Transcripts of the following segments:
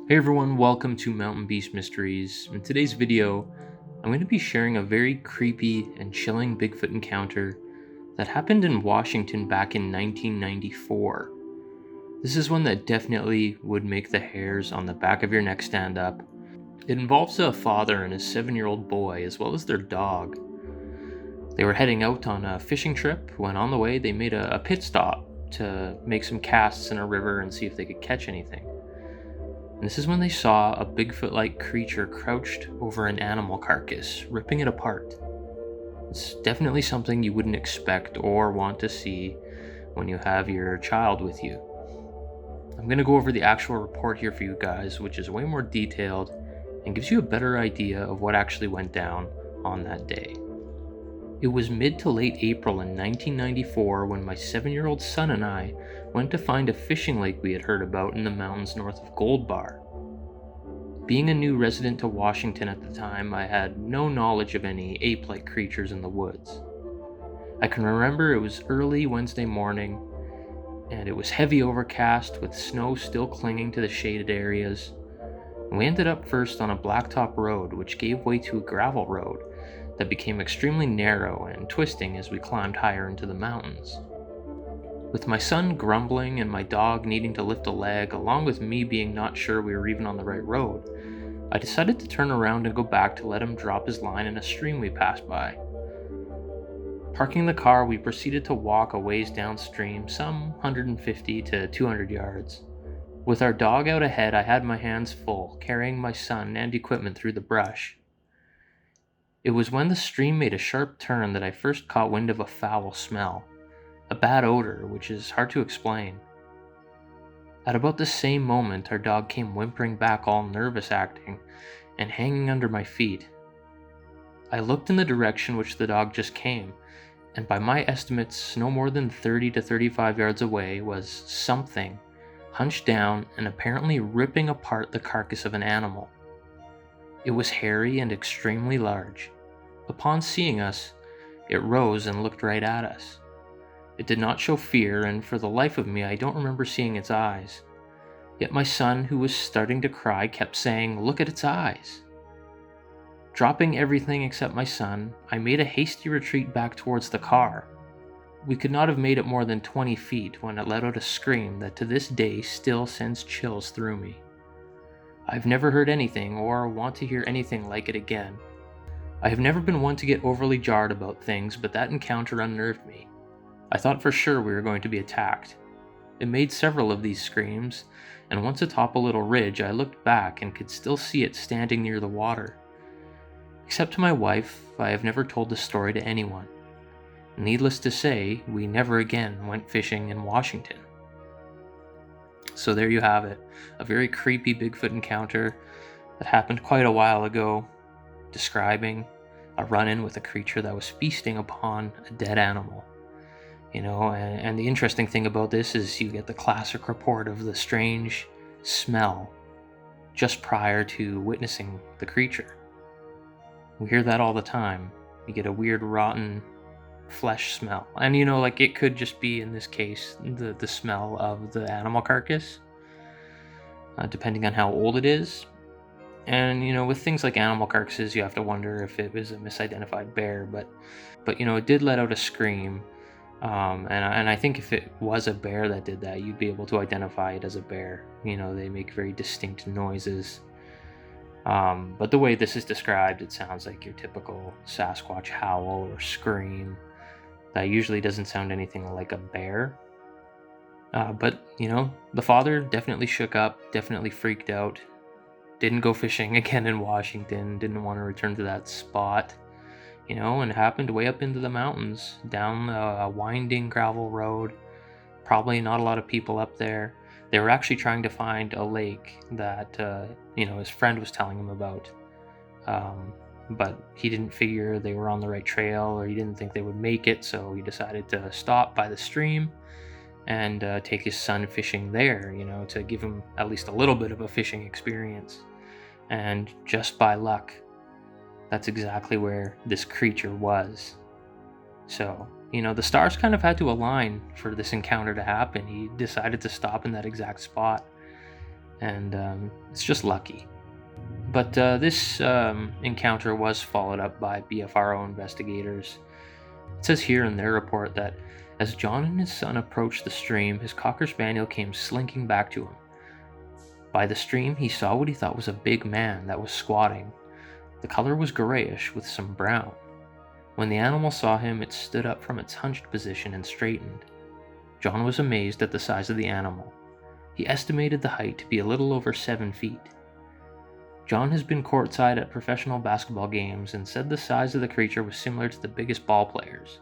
Hey everyone, welcome to Mountain Beast Mysteries. In today's video, I'm going to be sharing a very creepy and chilling Bigfoot encounter that happened in Washington back in 1994. This is one that definitely would make the hairs on the back of your neck stand up. It involves a father and his 7-year-old boy, as well as their dog. They were heading out on a fishing trip when on the way they made a pit stop to make some casts in a river and see if they could catch anything. And this is when they saw a Bigfoot-like creature crouched over an animal carcass, ripping it apart. It's definitely something you wouldn't expect or want to see when you have your child with you. I'm going to go over the actual report here for you guys, which is way more detailed and gives you a better idea of what actually went down on that day. It was mid to late April in 1994 when my 7-year-old son and I went to find a fishing lake we had heard about in the mountains north of Gold Bar. Being a new resident to Washington at the time, I had no knowledge of any ape-like creatures in the woods. I can remember it was early Wednesday morning, and it was heavy overcast with snow still clinging to the shaded areas. And we ended up first on a blacktop road which gave way to a gravel road that became extremely narrow and twisting as we climbed higher into the mountains. With my son grumbling and my dog needing to lift a leg, along with me being not sure we were even on the right road, I decided to turn around and go back to let him drop his line in a stream we passed by. Parking the car, we proceeded to walk a ways downstream, some 150 to 200 yards. With our dog out ahead, I had my hands full, carrying my son and equipment through the brush. It was when the stream made a sharp turn that I first caught wind of a foul smell, a bad odor which is hard to explain. At about the same moment, our dog came whimpering back, all nervous acting, and hanging under my feet. I looked in the direction which the dog just came, and by my estimates, no more than 30 to 35 yards away was something hunched down and apparently ripping apart the carcass of an animal. It was hairy and extremely large. Upon seeing us, it rose and looked right at us. It did not show fear, and for the life of me, I don't remember seeing its eyes. Yet my son, who was starting to cry, kept saying, "Look at its eyes." Dropping everything except my son, I made a hasty retreat back towards the car. We could not have made it more than 20 feet when it let out a scream that to this day still sends chills through me. I've never heard anything or want to hear anything like it again. I have never been one to get overly jarred about things, but that encounter unnerved me. I thought for sure we were going to be attacked. It made several of these screams, and once atop a little ridge, I looked back and could still see it standing near the water. Except to my wife, I have never told the story to anyone. Needless to say, we never again went fishing in Washington. So there you have it, a very creepy Bigfoot encounter that happened quite a while ago, describing a run-in with a creature that was feasting upon a dead animal. And the interesting thing about this is you get the classic report of the strange smell just prior to witnessing the creature. We hear that all the time. You get a weird rotten flesh smell. And it could just be, in this case, the smell of the animal carcass, depending on how old it is. And with things like animal carcasses, you have to wonder if it was a misidentified bear, but it did let out a scream. And I think if it was a bear that did that, you'd be able to identify it as a bear. They make very distinct noises. But the way this is described, it sounds like your typical Sasquatch howl or scream. That usually doesn't sound anything like a bear. But the father definitely shook up, definitely freaked out. Didn't go fishing again in Washington, didn't want to return to that spot. And happened way up into the mountains, down a winding gravel road. Probably not a lot of people up there. They were actually trying to find a lake that, his friend was telling him about. But he didn't figure they were on the right trail, or he didn't think they would make it, so he decided to stop by the stream and take his son fishing there, to give him at least a little bit of a fishing experience. And just by luck, that's exactly where this creature was. So, the stars kind of had to align for this encounter to happen. He decided to stop in that exact spot. and it's just lucky. But this encounter was followed up by BFRO investigators. It says here in their report that as John and his son approached the stream, his Cocker Spaniel came slinking back to him. By the stream, he saw what he thought was a big man that was squatting. The color was grayish with some brown. When the animal saw him, it stood up from its hunched position and straightened. John was amazed at the size of the animal. He estimated the height to be a little over 7 feet. John has been courtside at professional basketball games and said the size of the creature was similar to the biggest ball players.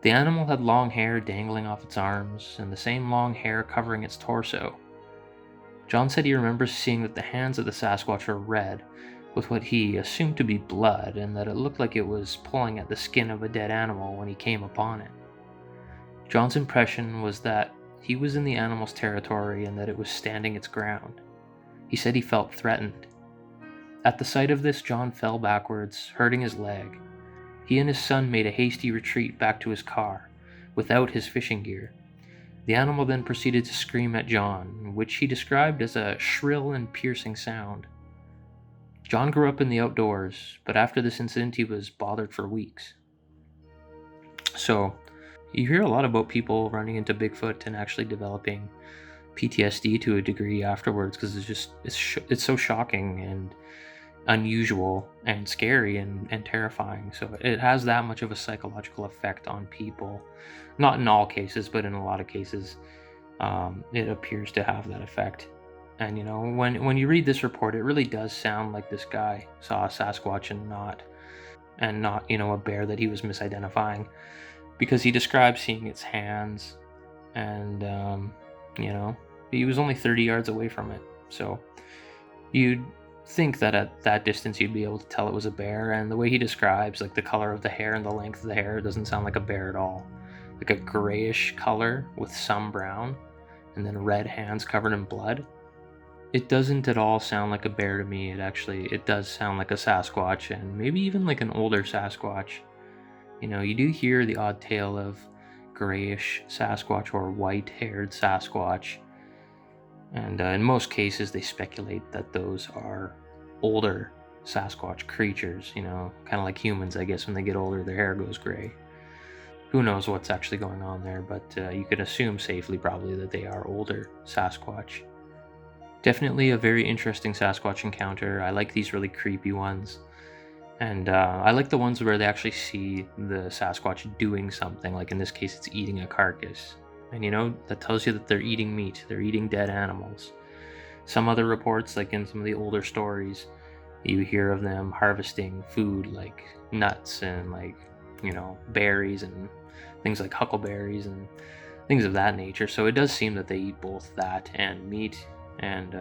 The animal had long hair dangling off its arms, and the same long hair covering its torso. John said he remembers seeing that the hands of the Sasquatch were red, with what he assumed to be blood, and that it looked like it was pulling at the skin of a dead animal when he came upon it. John's impression was that he was in the animal's territory and that it was standing its ground. He said he felt threatened. At the sight of this, John fell backwards, hurting his leg. He and his son made a hasty retreat back to his car, without his fishing gear. The animal then proceeded to scream at John, which he described as a shrill and piercing sound. John grew up in the outdoors, but after this incident he was bothered for weeks. So, you hear a lot about people running into Bigfoot and actually developing PTSD to a degree afterwards, because it's so shocking and unusual and scary and terrifying. So it has that much of a psychological effect on people. Not in all cases, but in a lot of cases, it appears to have that effect. And when you read this report, it really does sound like this guy saw a Sasquatch and not a bear that he was misidentifying, because he describes seeing its hands, and he was only 30 yards away from it. So you'd think that at that distance you'd be able to tell it was a bear, and the way he describes like the color of the hair and the length of the hair, it doesn't sound like a bear at all. Like a grayish color with some brown, and then red hands covered in blood. It doesn't at all sound like a bear to me. It does sound like a Sasquatch, and maybe even like an older Sasquatch. You do hear the odd tale of grayish Sasquatch or white-haired Sasquatch, and in most cases they speculate that those are older Sasquatch creatures, kind of like humans, I guess. When they get older, their hair goes gray. Who knows what's actually going on there, but you could assume safely probably that they are older Sasquatch. Definitely a very interesting Sasquatch encounter. I like these really creepy ones. And I like the ones where they actually see the Sasquatch doing something, like in this case it's eating a carcass. And that tells you that they're eating meat, they're eating dead animals. Some other reports, like in some of the older stories, you hear of them harvesting food like nuts and berries and things like huckleberries and things of that nature. So it does seem that they eat both that and meat, and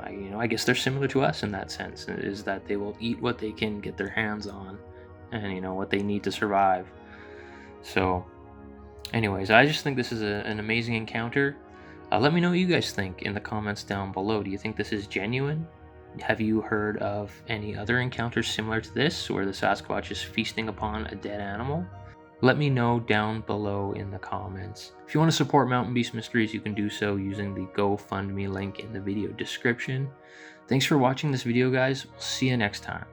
I guess they're similar to us in that sense, is that they will eat what they can get their hands on, and what they need to survive. So anyways, I just think this is an amazing encounter. Let me know what you guys think in the comments down below. Do you think this is genuine? Have you heard of any other encounters similar to this, where the Sasquatch is feasting upon a dead animal? Let me know down below in the comments. If you want to support Mountain Beast Mysteries, you can do so using the GoFundMe link in the video description. Thanks for watching this video, guys. We'll see you next time.